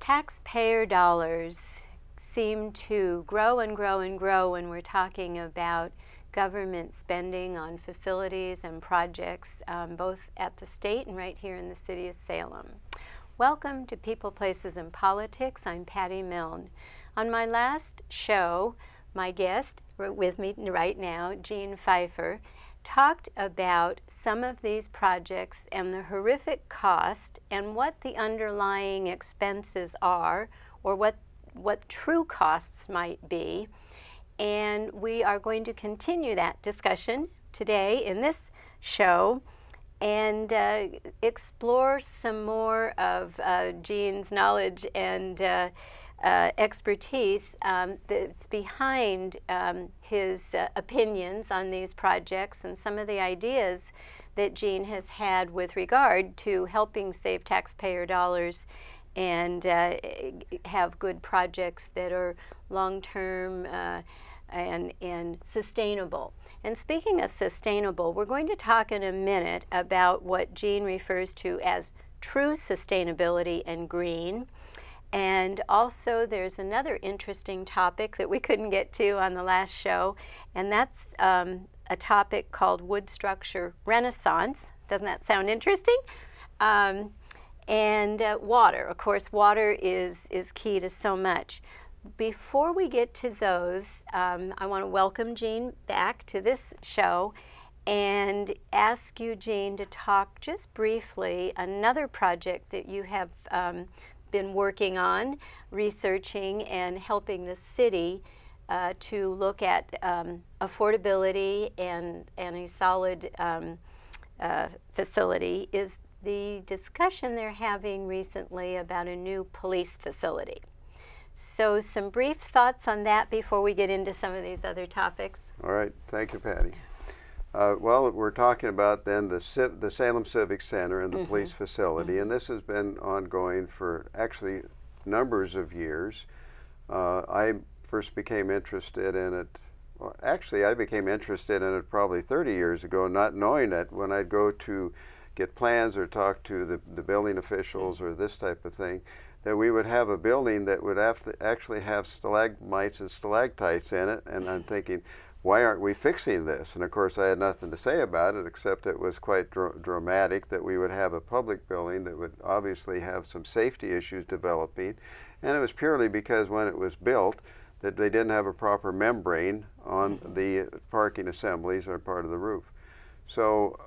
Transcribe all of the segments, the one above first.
taxpayer dollars seem to grow and grow and grow when we're talking about government spending on facilities and projects, both at the state and right here in the city of Salem. Welcome to People, Places, and Politics. I'm Patty Milne. On my last show, my guest with me right now, Gene Pfeifer, talked about some of these projects and the horrific cost and what the underlying expenses are, or what true costs might be. And we are going to continue that discussion today in this show and explore some more of Gene's knowledge and expertise that's behind his opinions on these projects and some of the ideas that Gene has had with regard to helping save taxpayer dollars and have good projects that are long-term and sustainable. And speaking of sustainable, we're going to talk in a minute about what Gene refers to as true sustainability and green. And also there's another interesting topic that we couldn't get to on the last show, and that's a topic called wood structure renaissance. Doesn't that sound interesting? And water. Of course, water is key to so much. Before we get to those, I want to welcome Gene back to this show and ask you, Gene, to talk just briefly another project that you have been working on, researching and helping the city to look at affordability and a solid facility, is the discussion they're having recently about a new police facility. So some brief thoughts on that before we get into some of these other topics. All right, thank you, Patty. Well, we're talking about then the Salem Civic Center and the police facility, and this has been ongoing for actually numbers of years. I first became interested in it, well, actually I became interested in it probably 30 years ago, not knowing it when I'd go to get plans or talk to the building officials or this type of thing, that we would have a building that would have to actually have stalagmites and stalactites in it, and I'm thinking, why aren't we fixing this? And of course I had nothing to say about it, except it was quite dramatic that we would have a public building that would obviously have some safety issues developing. And it was purely because when it was built that they didn't have a proper membrane on the parking assemblies or part of the roof. So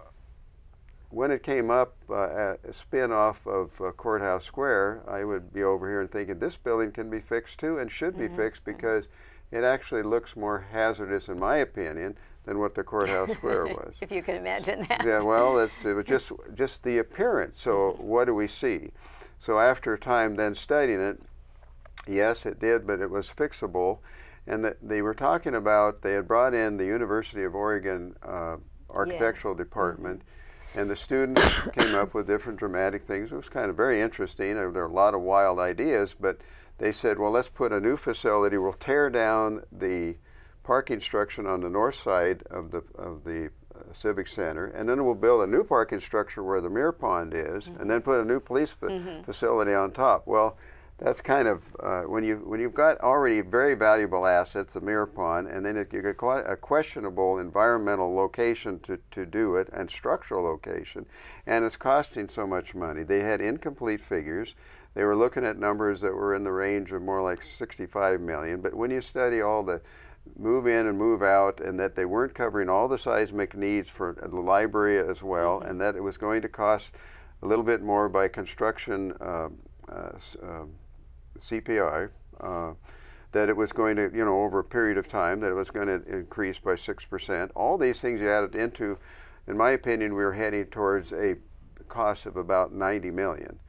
when it came up, a spin-off of Courthouse Square, I would be over here and thinking this building can be fixed too and should be fixed, because it actually looks more hazardous, in my opinion, than what the Courthouse Square was. If you can imagine that. Yeah, well, it was just the appearance. So what do we see? So after a time then studying it, yes, it did, but it was fixable. And they were talking about, they had brought in the University of Oregon architectural department, and the students came up with different dramatic things. It was kind of very interesting. There were a lot of wild ideas, but they said, well, let's put a new facility. We'll tear down the parking structure on the north side of the Civic Center, and then we'll build a new parking structure where the Mirror Pond is, and then put a new police facility on top. Well, that's kind of, when you've got already very valuable assets, the Mirror Pond, and then you get quite a questionable environmental location to do it, and structural location, and it's costing so much money. They had incomplete figures. They were looking at numbers that were in the range of more like 65 million, but when you study all the move in and move out, and that they weren't covering all the seismic needs for the library as well, and that it was going to cost a little bit more by construction CPI, that it was going to, over a period of time, that it was going to increase by 6%. All these things you added into, in my opinion, we were heading towards a cost of about 90 million.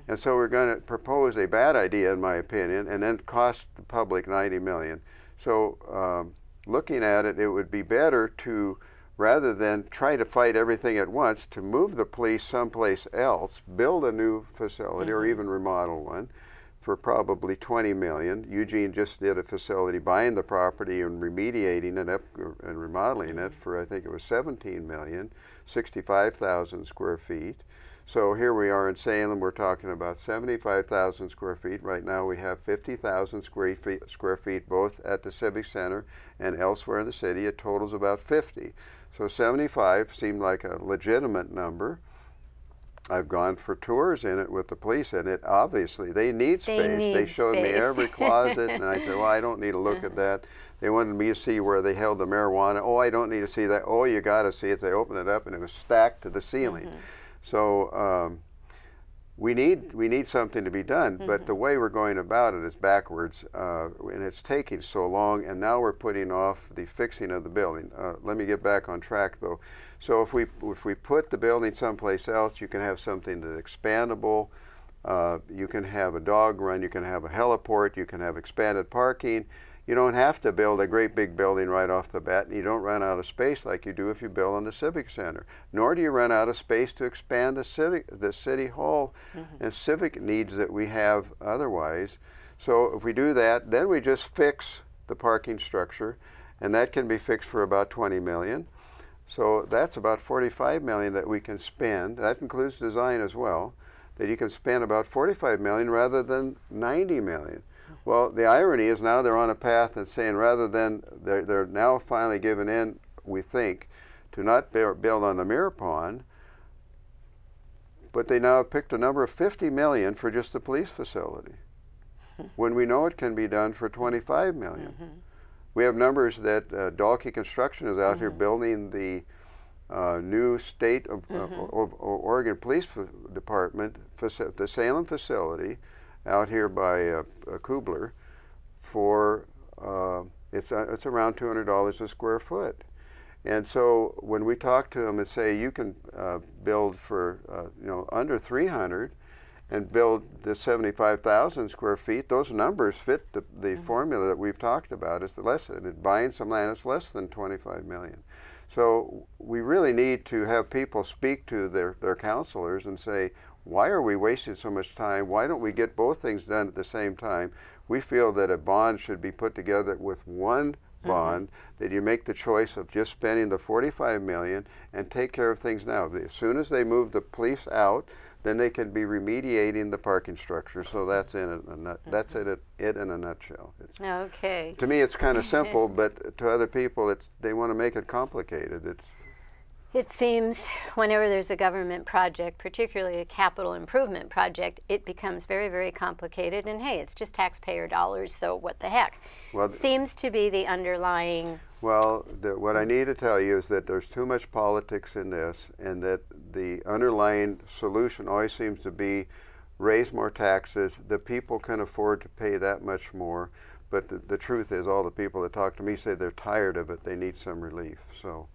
And so we're going to propose a bad idea, in my opinion, and then cost the public 90 million. So looking at it, it would be better to, rather than try to fight everything at once, to move the police someplace else, build a new facility or even remodel one for probably 20 million. Eugene just did a facility buying the property and remediating it and remodeling it for, I think it was 17 million, 65,000 square feet. So here we are in Salem, we're talking about 75,000 square feet. Right now we have 50,000 square feet both at the Civic Center and elsewhere in the city. It totals about 50. So 75 seemed like a legitimate number. I've gone for tours in it with the police, and it obviously, they need space. They showed me every closet, and I said, well, I don't need to look at that. They wanted me to see where they held the marijuana. Oh, I don't need to see that. Oh, you got to see it. They opened it up, and it was stacked to the ceiling. So we need something to be done, but the way we're going about it is backwards, and it's taking so long, and now we're putting off the fixing of the building. Let me get back on track, though. So if we put the building someplace else, you can have something that's expandable. You can have a dog run. You can have a heliport. You can have expanded parking. You don't have to build a great big building right off the bat, and you don't run out of space like you do if you build on the Civic Center. Nor do you run out of space to expand the city hall and civic needs that we have otherwise. So if we do that, then we just fix the parking structure, and that can be fixed for about $20 million. So that's about $45 million that we can spend. That includes design as well, that you can spend about $45 million rather than $90 million. Well, the irony is now they're on a path and saying rather than, they're now finally giving in, we think, to not build on the Mirror Pond, but they now have picked a number of $50 million for just the police facility, when we know it can be done for $25 million. We have numbers that Dalkey Construction is out here building the new state of Oregon Police Department, the Salem facility, out here by Kubler, for it's around $200 a square foot. And so when we talk to them and say you can build for under 300 and build the 75,000 square feet, those numbers fit the formula that we've talked about. It's less, buying some land, it's less than $25 million. So we really need to have people speak to their counselors and say, why are we wasting so much time? Why don't we get both things done at the same time? We feel that a bond should be put together with one bond, that you make the choice of just spending the $45 million and take care of things now. As soon as they move the police out, then they can be remediating the parking structure. So that's it in a nutshell. Okay. To me, it's kind of simple, but to other people, they want to make it complicated. It seems whenever there's a government project, particularly a capital improvement project, it becomes very, very complicated. And hey, it's just taxpayer dollars, so what the heck? Well, seems to be the underlying. Well, what I need to tell you is that there's too much politics in this, and that the underlying solution always seems to be raise more taxes. The people can afford to pay that much more. But the truth is, all the people that talk to me say they're tired of it. They need some relief. So.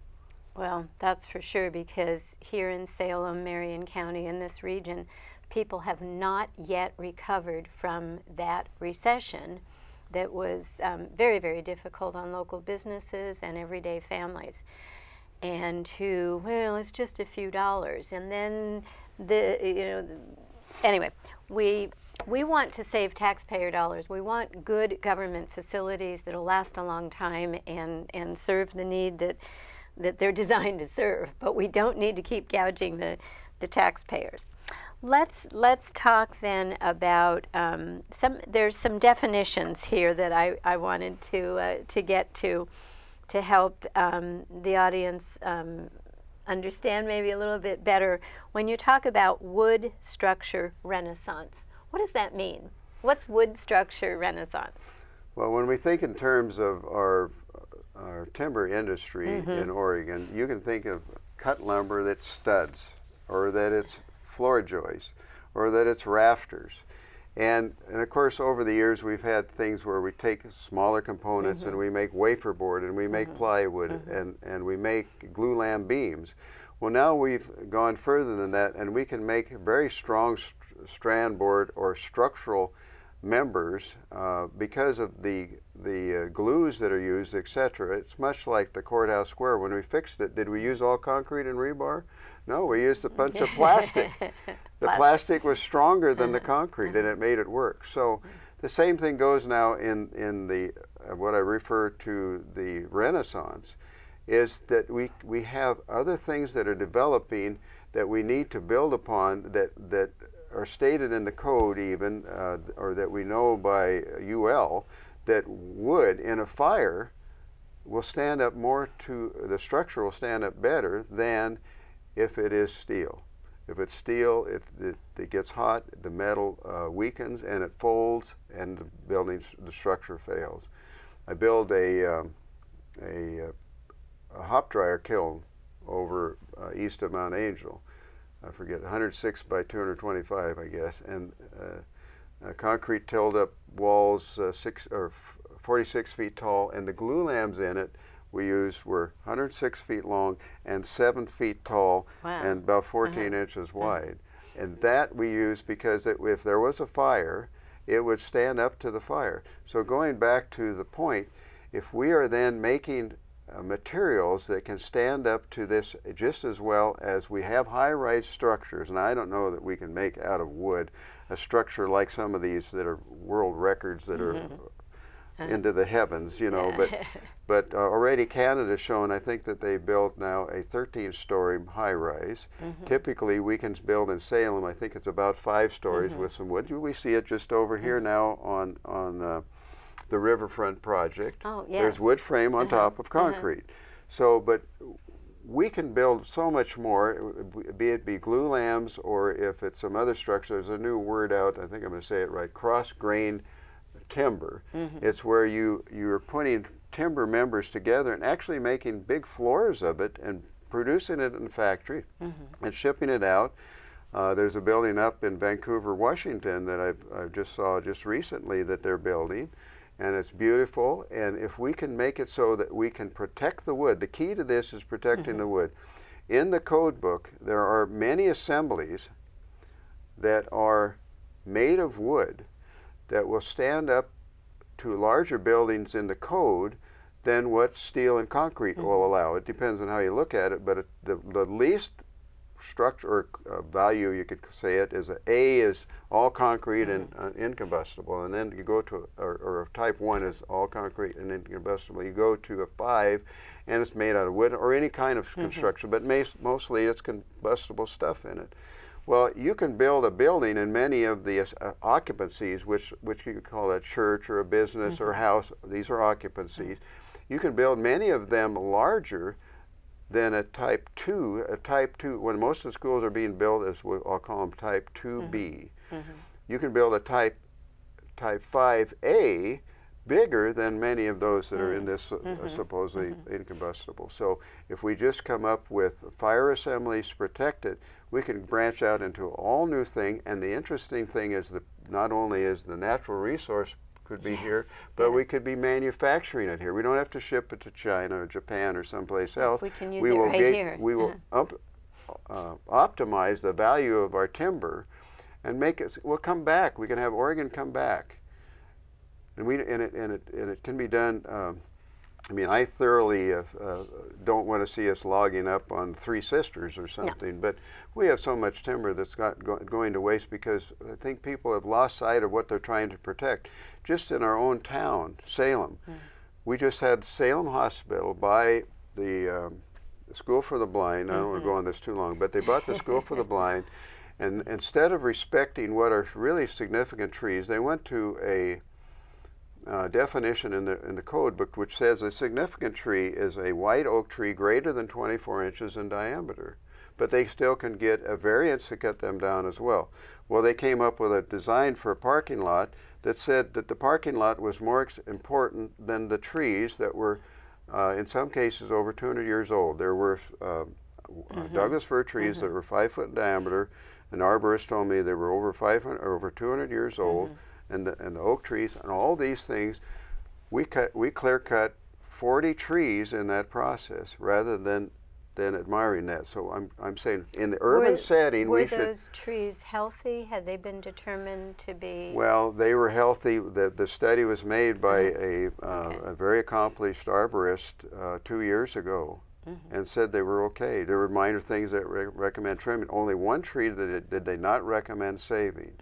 Well, that's for sure, because here in Salem, Marion County, in this region, people have not yet recovered from that recession that was very, very difficult on local businesses and everyday families. And well, it's just a few dollars. And then, anyway, we want to save taxpayer dollars. We want good government facilities that'll last a long time and serve the need that they're designed to serve, but we don't need to keep gouging the taxpayers. Let's talk then about there's some definitions here that I wanted to get to help the audience understand maybe a little bit better. When you talk about wood structure renaissance, what does that mean? What's wood structure renaissance? Well, when we think in terms of our timber industry in Oregon, you can think of cut lumber that's studs, or that it's floor joists, or that it's rafters. And of course, over the years, we've had things where we take smaller components and we make wafer board, and we make plywood, and we make glulam beams. Well, now we've gone further than that, and we can make very strong strand board or structural members because of the glues that are used, etc. It's much like the courthouse square. When we fixed it, did we use all concrete and rebar? No, we used a bunch of plastic. The plastic was stronger than the concrete, and it made it work. So the same thing goes now in the what I refer to the Renaissance, is that we have other things that are developing that we need to build upon that are stated in the code even, or that we know by UL, that wood in a fire will stand up more to, the structure will stand up better than if it is steel. If it's steel, it gets hot, the metal weakens and it folds, and the structure fails. I built a hop dryer kiln over east of Mount Angel. I forget, 106 by 225, I guess, and concrete tilled up walls 46 feet tall, and the glue lambs in it we used were 106 feet long and 7 feet tall. Wow. And about 14 inches wide. And that we used because if there was a fire, it would stand up to the fire. So going back to the point, if we are then making materials that can stand up to this just as well as we have high-rise structures, and I don't know that we can make out of wood a structure like some of these that are world records that are into the heavens, you know, but already Canada's shown, I think that they built now a 13-story high-rise. Typically we can build in Salem, I think it's about 5 stories with some wood. We see it just over here now on the Riverfront project. Oh, yes. There's wood frame on top of concrete. So, but we can build so much more, be it glue lambs or if it's some other structure. There's a new word out, I think I'm going to say it right, cross-grain timber. It's where you're putting timber members together and actually making big floors of it and producing it in the factory and shipping it out. There's a building up in Vancouver, Washington that I just saw just recently that they're building, and it's beautiful. And if we can make it so that we can protect the wood, the key to this is protecting the wood. In the code book, there are many assemblies that are made of wood that will stand up to larger buildings in the code than what steel and concrete will allow. It depends on how you look at it, but the least structure or value, you could say it, is A is all concrete and incombustible, and then you go to, or type 1 is all concrete and incombustible. You go to a 5 and it's made out of wood or any kind of construction, but mostly it's combustible stuff in it. Well, you can build a building in many of the occupancies, which you could call a church or a business or a house. These are occupancies. You can build many of them larger than a type 2. A type 2, when most of the schools are being built, as I'll call them type 2B. You can build a type 5A bigger than many of those that are in this supposedly incombustible. So if we just come up with fire assemblies to protect it, we can branch out into a all new thing. And the interesting thing is that not only is the natural resource could be here, but we could be manufacturing it here. We don't have to ship it to China or Japan or someplace else. We can use it right here. We will optimize the value of our timber and make it, we'll come back. We can have Oregon come back. And it can be done. I mean, I thoroughly don't want to see us logging up on Three Sisters or something, but we have so much timber that's going to waste because I think people have lost sight of what they're trying to protect. Just in our own town, Salem, we just had Salem Hospital buy the School for the Blind. I don't want to go on this too long, but they bought the School for the Blind, and instead of respecting what are really significant trees, they went to a definition in the code book which says a significant tree is a white oak tree greater than 24 inches in diameter, but they still can get a variance to cut them down as well. Well, they came up with a design for a parking lot that said that the parking lot was more important than the trees that were in some cases over 200 years old. There were Douglas fir trees that were 5 foot in diameter. An arborist told me they were over 200 years old. And the oak trees and all these things, we clear cut 40 trees in that process rather than admiring that. So I'm saying in the urban setting we should. Were those trees healthy? Had they been determined to be? Well, they were healthy. The study was made by a very accomplished arborist 2 years ago, and said they were okay. There were minor things that recommend trimming. Only one tree did they not recommend saving.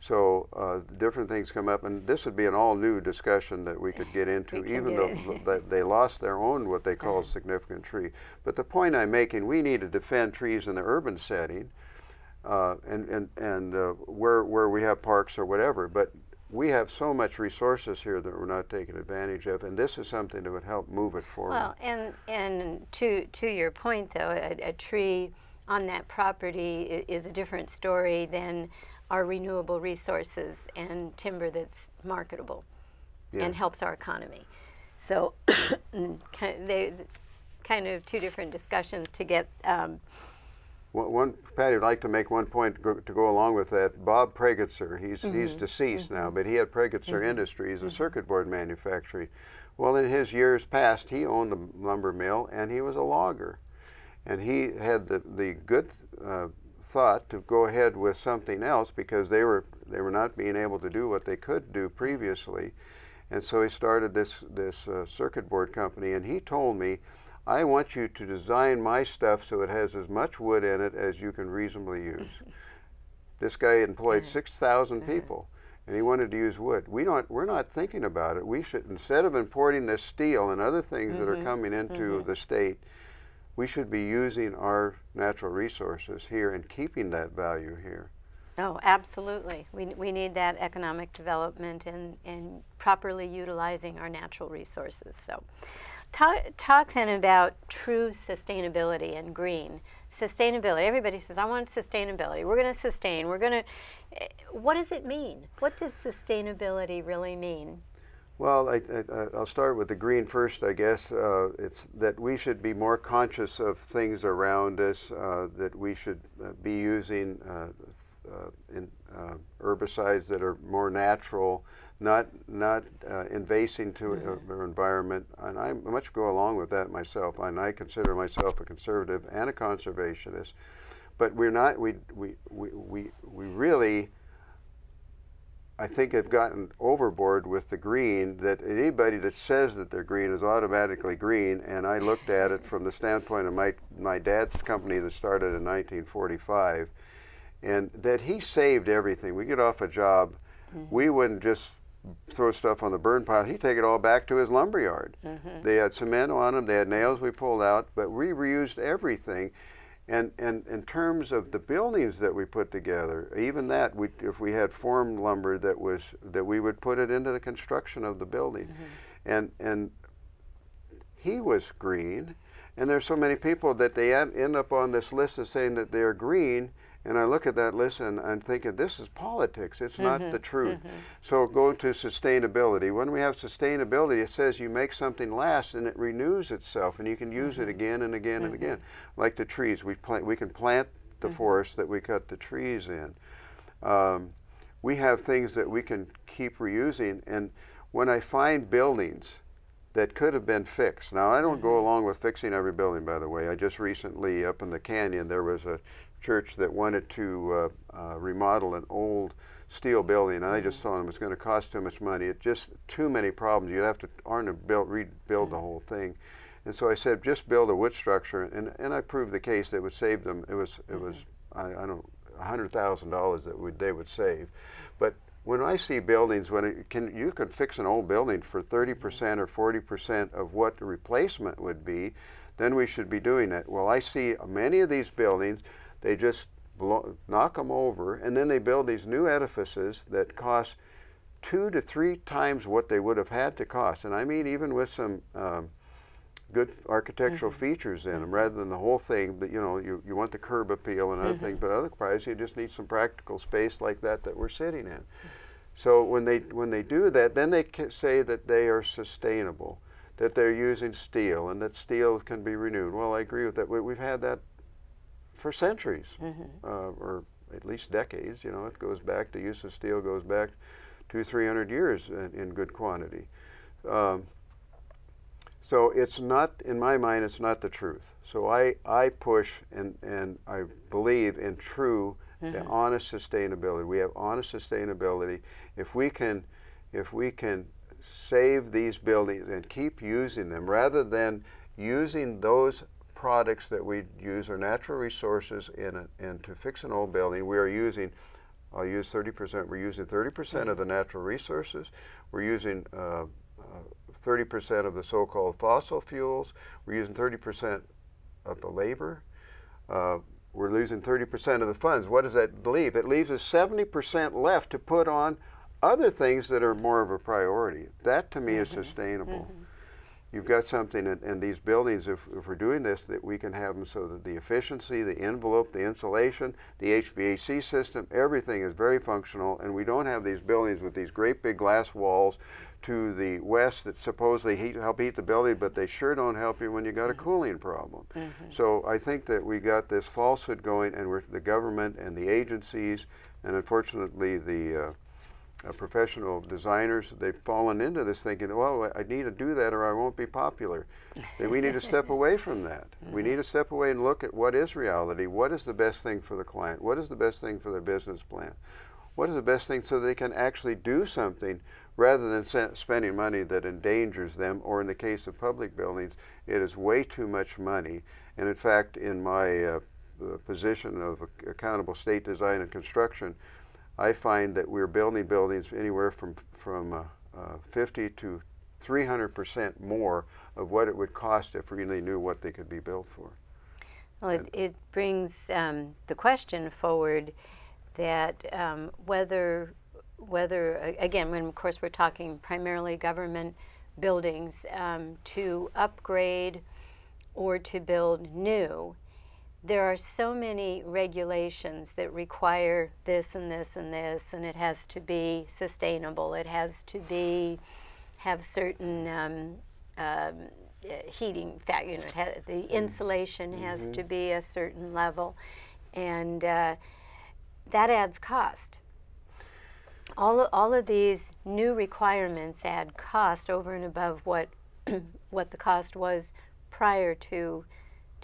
So different things come up, and this would be an all-new discussion that we could get into, even though that they lost their own what they call significant tree. But the point I'm making, we need to defend trees in the urban setting, and where we have parks or whatever. But we have so much resources here that we're not taking advantage of, and this is something that would help move it forward. Well, and to your point, though, a tree on that property is a different story than our renewable resources and timber that's marketable and helps our economy. So they kind of two different discussions to get. Patty would like to make one point to go along with that. Bob Pregitzer, he's deceased now, but he had Pregitzer Industries, a circuit board manufacturing. Well, in his years past, he owned a lumber mill and he was a logger, and he had the good thought to go ahead with something else because they were not being able to do what they could do previously, and so he started this circuit board company. And he told me, I want you to design my stuff so it has as much wood in it as you can reasonably use. This guy employed 6,000 people, and he wanted to use wood. We're not thinking about it. We should, instead of importing this steel and other things that are coming into the state, we should be using our natural resources here and keeping that value here. Oh, absolutely. We need that economic development and properly utilizing our natural resources. So. Talk then about true sustainability and green. Sustainability, everybody says, I want sustainability. We're going to sustain. What does it mean? What does sustainability really mean? Well, I'll start with the green first, I guess. It's that we should be more conscious of things around us, that we should be using herbicides that are more natural, not invasive to our environment, and I much go along with that myself. And I consider myself a conservative and a conservationist, but we're not. We really, I think, have gotten overboard with the green. That anybody that says that they're green is automatically green. And I looked at it from the standpoint of my dad's company that started in 1945, and that he saved everything. We get off a job, we wouldn't just throw stuff on the burn pile. He'd take it all back to his lumber yard. They had cement on them, they had nails we pulled out, but we reused everything. And in terms of the buildings that we put together, even that, if we had formed lumber that we would put it into the construction of the building. And he was green, and there's so many people that they end up on this list of saying that they're green. And I look at that list and I'm thinking, this is politics. It's not the truth. So go to sustainability. When we have sustainability, it says you make something last and it renews itself, and you can use it again and again and again. Like the trees, we can plant the forest that we cut the trees in. We have things that we can keep reusing. And when I find buildings that could have been fixed, now I don't go along with fixing every building, by the way. I just recently, up in the canyon, there was a church that wanted to remodel an old steel building, and I just told them it's going to cost too much money. It's just too many problems. You'd have to rebuild the whole thing. And so I said, just build a wood structure, and I proved the case that would save them. It was I don't know, $100,000 that they would save. But when I see buildings, you can fix an old building for 30% or 40% of what the replacement would be, then we should be doing that. Well, I see many of these buildings, they just knock them over, and then they build these new edifices that cost 2 to 3 times what they would have had to cost. And I mean, even with some good architectural features in them, rather than the whole thing. But you want the curb appeal and other things, but otherwise you just need some practical space like that we're sitting in. So when they do that, then they can say that they are sustainable, that they're using steel, and that steel can be renewed. Well, I agree with that. We've had that for centuries, or at least decades. It goes back, the use of steel goes back 200-300 years in good quantity. So it's not, in my mind, it's not the truth. So I push and I believe in true, honest sustainability. We have honest sustainability. If we can save these buildings and keep using them, rather than using those products that we use, our natural resources, and to fix an old building, we are using I'll use 30%. We're using 30% of the natural resources. We're using 30% of the so-called fossil fuels. We're using 30% of the labor. We're losing 30% of the funds. What does that leave? It leaves us 70% left to put on other things that are more of a priority. That to me is sustainable. You've got something in these buildings, if we're doing this, that we can have them so that the efficiency, the envelope, the insulation, the HVAC system, everything is very functional, and we don't have these buildings with these great big glass walls to the west that supposedly help heat the building, but they sure don't help you when you got a cooling problem. So I think that we got this falsehood going, and the government and the agencies, and unfortunately the professional designers, they've fallen into this thinking, well, I need to do that or I won't be popular. And we need to step away from that. We need to step away and look at what is reality, what is the best thing for the client, what is the best thing for their business plan, what is the best thing so they can actually do something rather than spending money that endangers them, or in the case of public buildings, it is way too much money. And in fact, in my position of accountable state design and construction, I find that we're building buildings anywhere from 50 to 300% more of what it would cost if we really knew what they could be built for. Well, it brings the question forward that whether, again, when of course we're talking primarily government buildings, to upgrade or to build new, there are so many regulations that require this and this and this, and it has to be sustainable. It has to have certain heating factor. The insulation has to be a certain level, and that adds cost. All of these new requirements add cost over and above what what the cost was prior to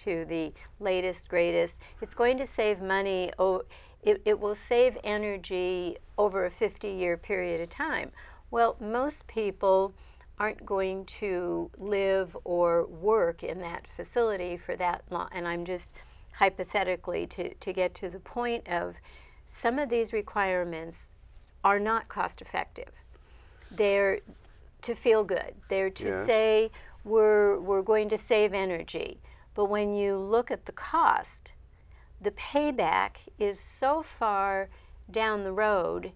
the latest, greatest. It's going to save money. It will save energy over a 50-year period of time. Well, most people aren't going to live or work in that facility for that long. And I'm just hypothetically to get to the point of some of these requirements are not cost effective. They're to feel good. They're to say we're going to save energy. But when you look at the cost, the payback is so far down the road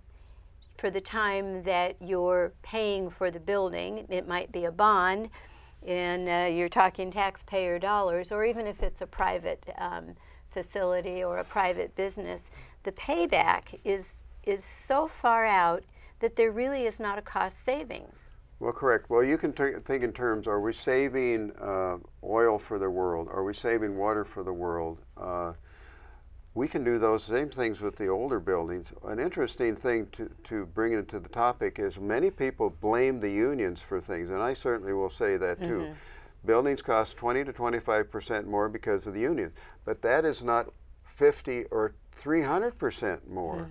for the time that you're paying for the building. It might be a bond, and you're talking taxpayer dollars, or even if it's a private facility or a private business, the payback is so far out that there really is not a cost savings. Well, correct. Well, you can think in terms, are we saving oil for the world? Are we saving water for the world? We can do those same things with the older buildings. An interesting thing to bring into the topic is many people blame the unions for things, and I certainly will say that too. Buildings cost 20 to 25% more because of the unions, but that is not 50 or 300% more.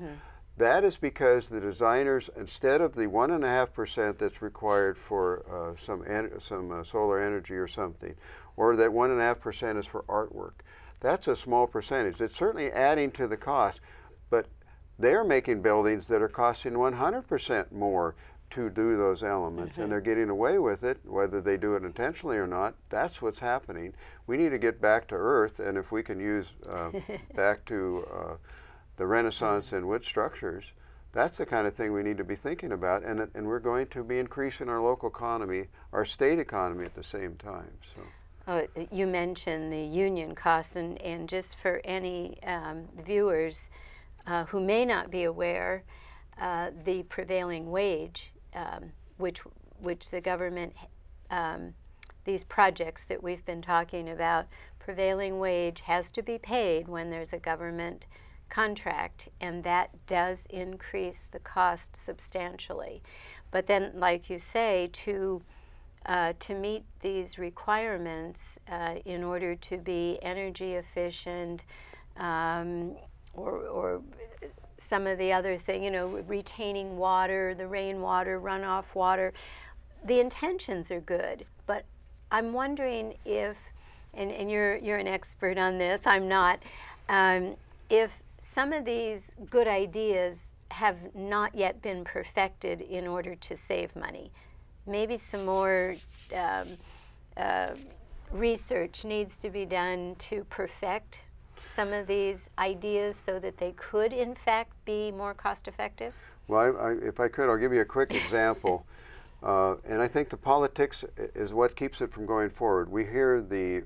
That is because the designers, instead of the 1.5% that's required for some solar energy or something, or that 1.5% is for artwork, that's a small percentage. It's certainly adding to the cost, but they're making buildings that are costing 100% more to do those elements, and they're getting away with it, whether they do it intentionally or not. That's what's happening. We need to get back to earth, and if we can use back to the Renaissance in wood structures, that's the kind of thing we need to be thinking about, and we're going to be increasing our local economy, our state economy at the same time. So, you mentioned the union costs, and just for any viewers who may not be aware, the prevailing wage, which the government, these projects that we've been talking about, prevailing wage has to be paid when there's a government contract, and that does increase the cost substantially. But then, like you say, to meet these requirements in order to be energy efficient, or some of the other thing, retaining water, the rainwater, runoff water, the intentions are good. But I'm wondering if, and you're an expert on this, I'm not, if some of these good ideas have not yet been perfected in order to save money. Maybe some more research needs to be done to perfect some of these ideas so that they could in fact be more cost effective? Well, if I could, I'll give you a quick example. And I think the politics is what keeps it from going forward. We hear the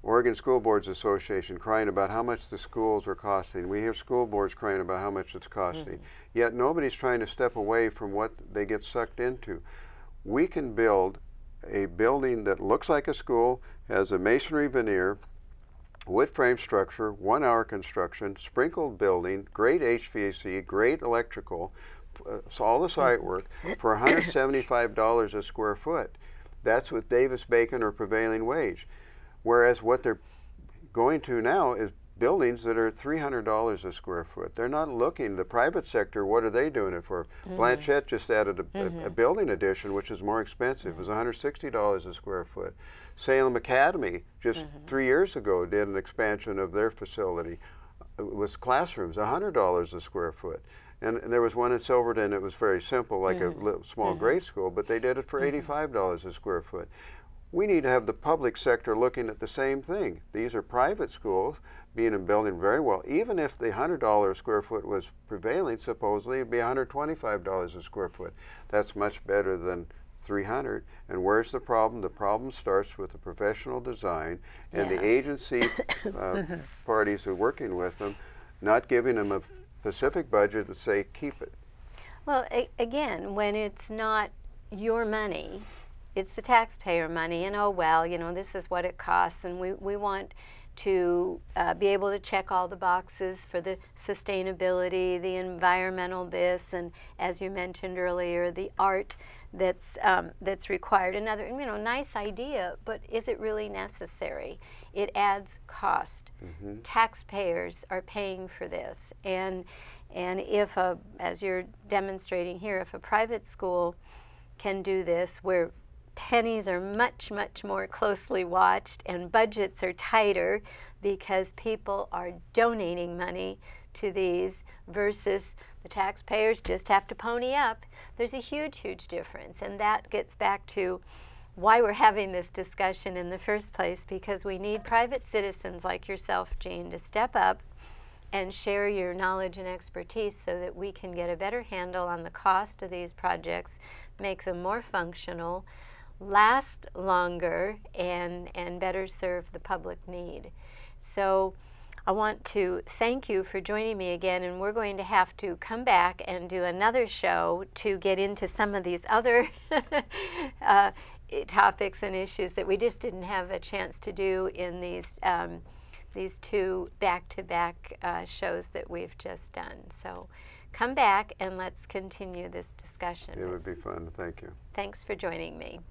Oregon School Boards Association crying about how much the schools are costing. We hear school boards crying about how much it's costing. Yet nobody's trying to step away from what they get sucked into. We can build a building that looks like a school, has a masonry veneer, wood frame structure, 1 hour construction, sprinkled building, great HVAC, great electrical, so all the site work for $175 a square foot. That's with Davis-Bacon or prevailing wage. Whereas what they're going to now is buildings that are $300 a square foot. They're not looking, the private sector, what are they doing it for? Blanchette just added a building addition, which is more expensive. It was $160 a square foot. Salem Academy just 3 years ago did an expansion of their facility. It was classrooms, $100 a square foot. And there was one in Silverton that was very simple, like a small grade school, but they did it for $85 a square foot. We need to have the public sector looking at the same thing. These are private schools being and building very well. Even if the $100 a square foot was prevailing, supposedly it'd be $125 a square foot. That's much better than $300. And where's the problem? The problem starts with the professional design and the agency parties who are working with them, not giving them a specific budget to say keep it. Well, again, when it's not your money, it's the taxpayer money, and oh well, you know, this is what it costs, and we want to be able to check all the boxes for the sustainability, the environmental this, and as you mentioned earlier, the art that's required. Another, you know, nice idea, but is it really necessary? It adds cost. Taxpayers are paying for this, and if as you're demonstrating here, if a private school can do this, where pennies are much, much more closely watched and budgets are tighter because people are donating money to these versus the taxpayers just have to pony up, there's a huge, huge difference. And that gets back to why we're having this discussion in the first place, because we need private citizens like yourself, Jean, to step up and share your knowledge and expertise so that we can get a better handle on the cost of these projects, make them more functional, last longer, and better serve the public need. So I want to thank you for joining me again, and we're going to have to come back and do another show to get into some of these other topics and issues that we just didn't have a chance to do in these two back-to-back shows that we've just done. So come back and let's continue this discussion. It would be fun. Thank you. Thanks for joining me.